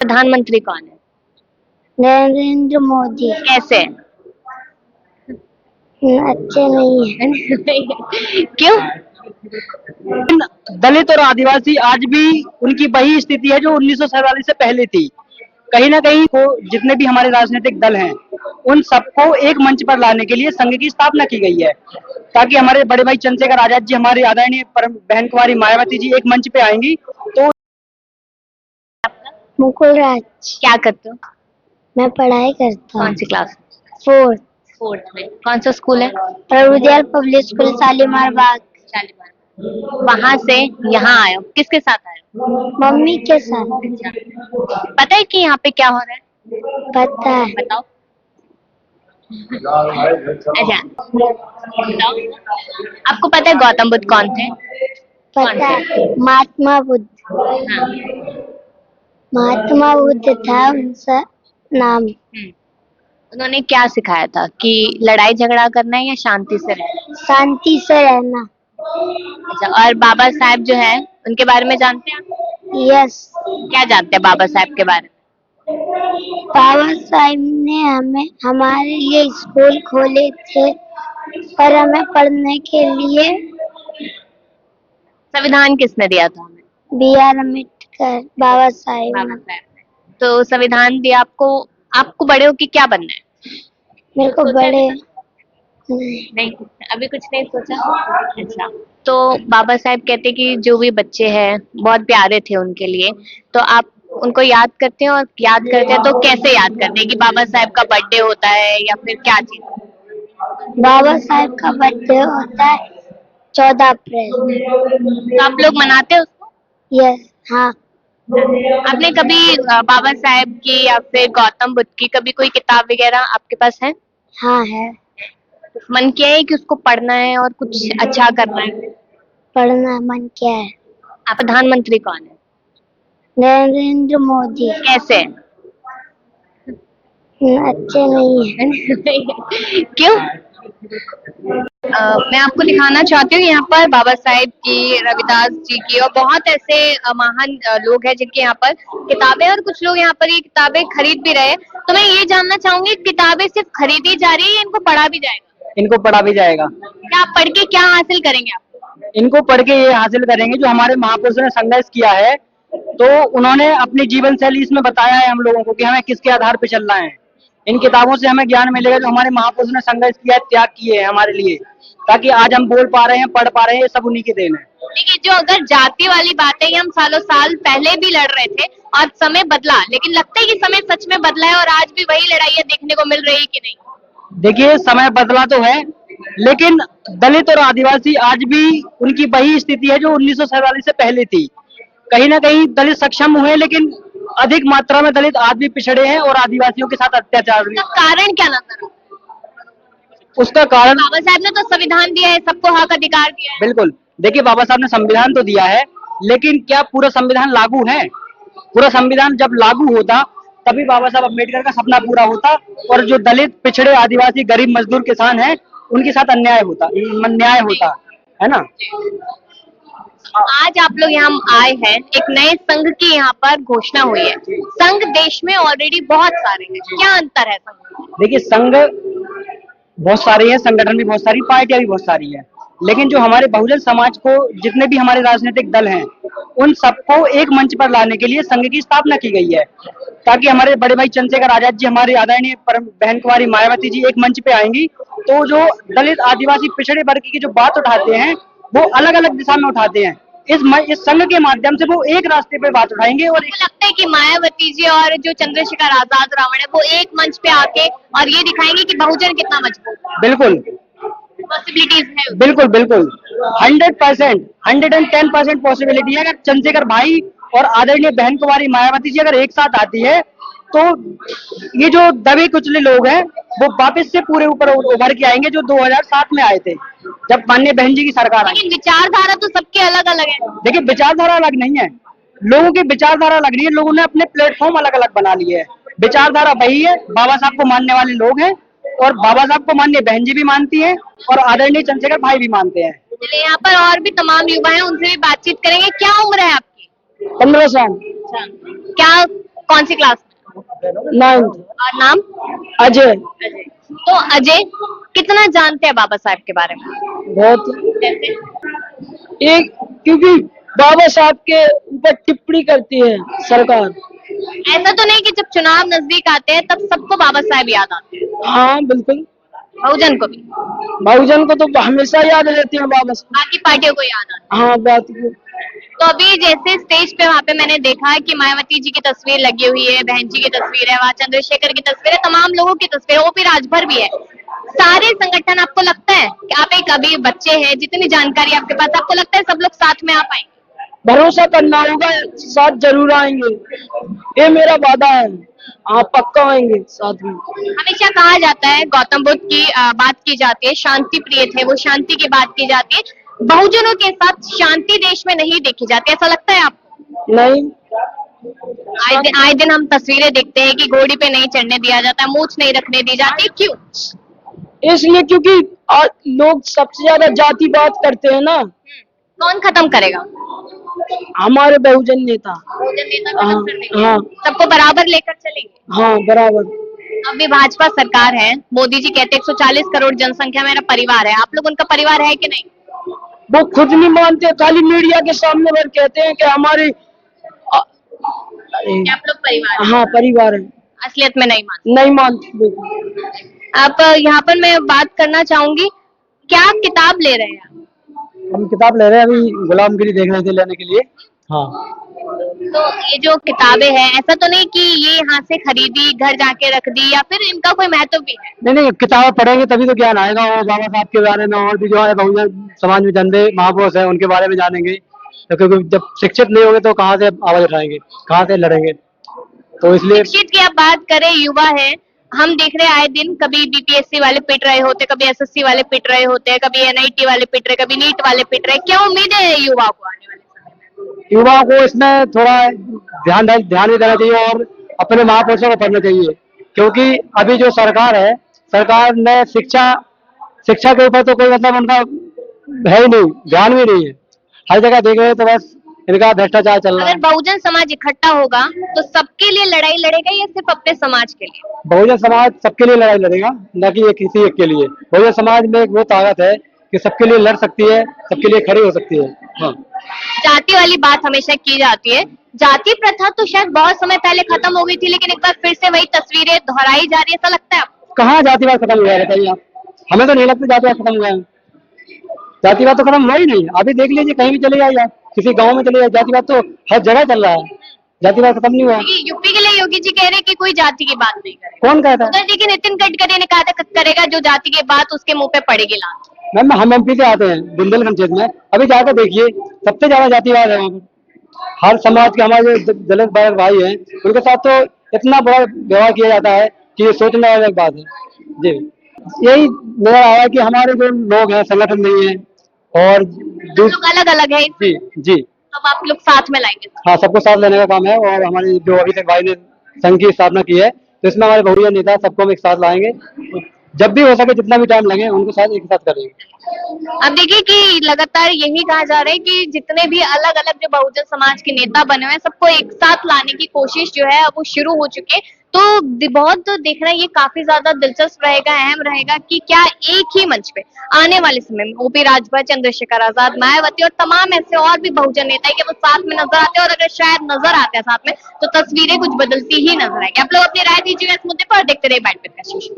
प्रधानमंत्री कौन है? नरेंद्र मोदी। कैसे? अच्छे नहीं है। क्यों? दलित और आदिवासी आज भी उनकी वही स्थिति है जो 1947 से पहले थी। कहीं ना कहीं वो जितने भी हमारे राजनीतिक दल हैं उन सबको एक मंच पर लाने के लिए संघ की स्थापना की गई है, ताकि हमारे बड़े भाई चंद्रशेखर आजाद जी, हमारी आदरणीय परम बहन कुमारी मायावती जी एक मंच पे आएंगी तो। मुकुल राज। क्या करते हो? मैं पढ़ाई करता कौन हूँ। सी क्लास? 4th। फोर्थ में। कौन सा स्कूल है? प्रभुदयाल पब्लिक स्कूल शालीमार बाग। शालीमार। वहां से यहाँ आए हो, किसके साथ आए हो? मम्मी के साथ। अच्छा। पता है कि यहाँ पे क्या हो रहा है? पता है। बताओ। अच्छा, बताओ। आपको पता है गौतम बुद्ध कौन थे? पता है। महात्मा बुद्ध। हाँ। महात्मा बुद्ध था उनका नाम। उन्होंने क्या सिखाया था कि लड़ाई झगड़ा करना है या शांति से रहना है? शांति से रहना। अच्छा, और बाबा साहब जो है उनके बारे में जानते हैं आप? यस। क्या जानते हैं बाबा साहब के बारे में? बाबा साहब ने हमें हमारे लिए स्कूल खोले थे और हमें पढ़ने के लिए। संविधान किसने दिया था हमें? B.R. अम्बेडकर। बाबा साहब बाबा ने। साहब ने। तो संविधान दिया आपको। आपको बड़े होके क्या बनना है? मेरे को सोचा बड़े नहीं, अभी कुछ नहीं सोचा। अच्छा, तो बाबा साहब कहते कि जो भी बच्चे हैं बहुत प्यारे थे उनके लिए, तो आप उनको याद करते हैं, और याद करते हैं तो कैसे याद करते हैं कि बाबा साहब का बर्थडे होता है या फिर क्या चीज? बाबा साहब का बर्थडे होता है 14 अप्रैल। तो आप लोग मनाते हैं उसको? यस। हाँ। आपने कभी बाबा साहब की या फिर गौतम बुद्ध की कभी कोई किताब वगैरह आपके पास है? हाँ है। मन किया है कि उसको पढ़ना है और कुछ अच्छा करना है? पढ़ना मन क्या है। आप प्रधानमंत्री कौन है? नरेंद्र मोदी। कैसे? अच्छे नहीं है। क्यों? मैं आपको दिखाना चाहती हूँ यहाँ पर बाबा साहेब की, रविदास जी की और बहुत ऐसे महान लोग हैं जिनके यहाँ पर किताबें, और कुछ लोग यहाँ पर ये किताबें खरीद भी रहे हैं। तो मैं ये जानना चाहूंगी, किताबें सिर्फ खरीदी जा रही है या इनको पढ़ा भी जाएगा? इनको पढ़ा भी जाएगा। क्या आप पढ़ के क्या हासिल करेंगे आप? इनको पढ़ के ये हासिल करेंगे जो हमारे महापुरुषों ने संघर्ष किया है, तो उन्होंने अपनी जीवन शैली इसमें बताया है हम लोगों को कि हमें किसके आधार पर चलना है। इन किताबों से हमें ज्ञान मिलेगा जो हमारे महापुरुषों ने संघर्ष किया है, त्याग किए हैं हमारे लिए, ताकि आज हम बोल पा रहे हैं, पढ़ पा रहे हैं, ये सब उन्हीं के देन है। देखिए, जो अगर जाति वाली बातें हम सालों साल पहले भी लड़ रहे थे और समय बदला, लेकिन लगता है कि समय सच में बदला है और आज भी वही लड़ाइयाँ देखने को मिल रही है कि नहीं? देखिए, समय बदला तो है, लेकिन दलित और आदिवासी आज भी उनकी वही स्थिति है जो 1947 से पहले थी। कहीं ना कहीं दलित सक्षम हुए, लेकिन अधिक मात्रा में दलित आज भी पिछड़े हैं और आदिवासियों के साथ अत्याचार हुए। कारण क्या नजर? उसका कारण बाबा साहब ने तो संविधान दिया है, सबको हक अधिकार दिया है। बिल्कुल। देखिए, बाबा साहब ने संविधान तो दिया है, लेकिन क्या पूरा संविधान लागू है? पूरा संविधान जब लागू होता तभी बाबा साहब अम्बेडकर का सपना पूरा होता, और जो दलित, पिछड़े, आदिवासी, गरीब, मजदूर, किसान हैं उनके साथ न्याय होता है ना। आज आप लोग यहाँ आए हैं, एक नए संघ की यहाँ पर घोषणा हुई है। संघ देश में ऑलरेडी बहुत सारे हैं, क्या अंतर है संघ? देखिए, संघ बहुत सारे हैं, संगठन भी बहुत सारी, पार्टियां भी बहुत सारी है, लेकिन जो हमारे बहुजन समाज को, जितने भी हमारे राजनीतिक दल हैं उन सबको एक मंच पर लाने के लिए संघ की स्थापना की गई है, ताकि हमारे बड़े भाई चंद्रशेखर आजाद जी, हमारी आदरणीय परम बहन कुमारी मायावती जी एक मंच पे आएंगी तो जो दलित, आदिवासी, पिछड़े वर्ग की जो बात उठाते हैं वो अलग अलग दिशा में उठाते हैं। इस संघ के माध्यम से वो एक रास्ते पे बात उठाएंगे। और लगता है कि मायावती जी और जो चंद्रशेखर आजाद रावण है वो एक मंच पे आके और ये दिखाएंगे कि बहुजन कितना मजबूत है। बिल्कुल, पॉसिबिलिटीज है। बिल्कुल बिल्कुल 100%, 110% पॉसिबिलिटी है। अगर चंद्रशेखर भाई और आदरणीय बहन कुमारी मायावती जी अगर एक साथ आती है तो ये जो दबे कुचले लोग हैं वो वापस से पूरे ऊपर उभर के आएंगे, जो 2007 में आए थे जब माननीय बहन जी की सरकार आई। लेकिन विचारधारा तो सबके अलग अलग है। देखिए, विचारधारा अलग नहीं है, लोगों की विचारधारा अलग नहीं है, लोगों ने अपने प्लेटफॉर्म अलग अलग बना लिए है। विचारधारा वही है, बाबा साहब को मानने वाले लोग हैं, और बाबा साहब को माननीय बहन जी भी मानती है और आदरणीय चंद्रशेखर भाई भी मानते हैं। चलिए, यहाँ पर और भी तमाम युवा हैं, उनसे भी बातचीत करेंगे। क्या उम्र है आपकी? 15 साल। क्या कौन सी क्लास में? 9th। और नाम? अजय। अजय। तो अजय कितना जानते हैं बाबा साहब के बारे में? बहुत। जैसे? एक, क्योंकि बाबा साहब के ऊपर टिप्पणी करती है सरकार। ऐसा तो नहीं कि जब चुनाव नजदीक आते हैं तब सबको बाबा साहब याद आते हैं, हाँ बिल्कुल, बहुजन को भी, बहुजन को तो हमेशा याद रहते हैं बाबा साहब। बाकी पार्टियों को याद आते हाँ बात हैं। तो अभी जैसे स्टेज पे वहाँ पे मैंने देखा कि मायावती जी की तस्वीर लगी हुई है, बहन जी की तस्वीर है, वहाँ चंद्रशेखर की तस्वीर है, तमाम लोगों की तस्वीर है, ओपी राजभर भी है। सारे संगठन, आपको लगता है कि आप एक अभी बच्चे हैं, जितनी जानकारी आपके पास, आपको लगता है सब लोग साथ में आ पाएंगे? भरोसा करना होगा, साथ जरूर आएंगे, ये मेरा वादा है। हाँ पक्का आएंगे साथ में। हमेशा कहा जाता है, गौतम बुद्ध की बात की जाती है, शांति प्रिय थे वो, शांति की बात की जाती है, बहुजनों के साथ शांति देश में नहीं देखी जाती, ऐसा लगता है आपको? नहीं, आए दिन हम तस्वीरें देखते हैं कि घोड़ी पे नहीं चढ़ने दिया जाता, मूछ नहीं रखने दी जाती, क्यों? इसलिए क्योंकि आज लोग सबसे ज्यादा जातिवाद करते हैं ना। कौन खत्म करेगा? हमारे बहुजन नेता। बहुजन नेता हाँ खत्म कर देंगे? हाँ सबको बराबर लेकर चलेंगे? हाँ बराबर। अभी भाजपा सरकार है, मोदी जी कहते 140 करोड़ जनसंख्या मेरा परिवार है, आप लोग उनका परिवार है कि नहीं? वो खुद नहीं मानते, खाली मीडिया के सामने पर कहते हैं कि हमारी कि आप लोग परिवार है, हाँ परिवार है, असलियत में नहीं मानते। नहीं मानते बिल्कुल। आप यहाँ पर मैं बात करना चाहूंगी, क्या किताब ले रहे हैं आप? हम किताब ले रहे हैं, अभी गुलामगिरी देख रहे थे लेने के लिए। हाँ। तो ये जो किताबें हैं, ऐसा तो नहीं कि ये यहाँ से खरीदी, घर जाके रख दी, या फिर इनका कोई महत्व भी है? नहीं नहीं, किताब पढ़ेंगे तभी तो ज्ञान आएगा, और बाबा साहब के बारे में और भी जो है बहुजन समाज में जंदे महापुरुष है उनके बारे में जानेंगे। तो क्योंकि जब शिक्षित नहीं होंगे तो कहाँ से आवाज उठाएंगे, कहाँ से लड़ेंगे, तो इसलिए। शिक्षित की आप बात करें, युवा है, हम देख रहे हैं आए दिन कभी बीपीएससी वाले पिट रहे होते, कभी एसएससी वाले पिट रहे होते हैं, कभी एनआईटी वाले पिट रहे, कभी नीट वाले पिट रहे, क्या उम्मीद है युवा को आने वाले समय में? युवाओं को इसमें थोड़ा ध्यान भी देना चाहिए और अपने महापुरुषों को पढ़ना चाहिए, क्योंकि अभी जो सरकार है, सरकार ने शिक्षा के ऊपर तो कोई मतलब उनका है ही नहीं, ध्यान भी नहीं है। हर जगह देख रहे हैं तो बस इनका भ्रष्टाचार चल रहा अगर है। बहुजन समाज इकट्ठा होगा तो सबके लिए लड़ाई लड़ेगा या सिर्फ अपने समाज के लिए? बहुजन समाज सबके लिए लड़ाई लड़ेगा, न कि किसी एक के लिए। बहुजन समाज में एक वो ताकत है कि सबके लिए लड़ सकती है, सबके लिए खड़ी हो सकती है। हाँ। जाति वाली बात हमेशा की जाती है, जाति प्रथा तो शायद बहुत समय पहले खत्म हो गई थी, लेकिन एक बार फिर से वही तस्वीरें दोहराई जा रही है, ऐसा लगता है आपको? कहाँ जातिवाद खत्म हुआ है बताइए आप? हमें तो नहीं लगता जातिवाद खत्म हुआ है। जातिवाद तो खत्म हुआ ही नहीं। अभी देख लीजिए, कहीं भी चले जाइए आप, किसी गांव में चले जाइए, जातिवाद तो हर जगह चल रहा है, जातिवाद खत्म नहीं हुआ। यूपी के लिए योगी जी कह रहे हैं कि कोई जाति की बात नहीं करेगा। कौन कहता है? उधर देखिए नितिन गडकरी ने कहा था करेगा, जो जाति की बात उसके मुंह पे पड़ेगी लात। मैम हम एमपी से आते हैं, बुंदेलखंड क्षेत्र में, अभी जाकर देखिए सबसे ज्यादा जातिवाद है वहाँ पर। हर समाज के हमारे जो दलित भाई हैं उनके साथ तो इतना बड़ा व्यवहार किया जाता है कि ये सोचने वाली एक बात है जी। यही नजर आया कि हमारे जो लोग हैं संगठन नहीं है और लोग अलग अलग है, जी जी, अब आप लोग साथ में लाएंगे? हाँ सबको साथ लेने का काम है। और हमारी जो अभी तक भाई ने संघ की स्थापना की है, तो इसमें हमारे बहुजन नेता सबको हम एक साथ लाएंगे, जब भी हो सके जितना भी टाइम लगे उनको साथ एक साथ करेंगे। अब देखिए कि लगातार यही कहा जा रहा है कि जितने भी अलग अलग जो बहुजन समाज के नेता बने हुए हैं सबको एक साथ लाने की कोशिश जो है अब वो शुरू हो चुकी है। तो बहुत देखना ये काफी ज्यादा दिलचस्प रहेगा, अहम रहेगा कि क्या एक ही मंच पे आने वाले समय में ओपी राजभर, चंद्रशेखर आजाद, मायावती और तमाम ऐसे और भी बहुजन नेता है कि वो साथ में नजर आते हैं, और अगर शायद नजर आते हैं साथ में तो तस्वीरें कुछ बदलती ही नजर आएगी। आप लोग अपनी राय दीजिएगा इस मुद्दे पर, देखते रहिए बाइट विद कशिश।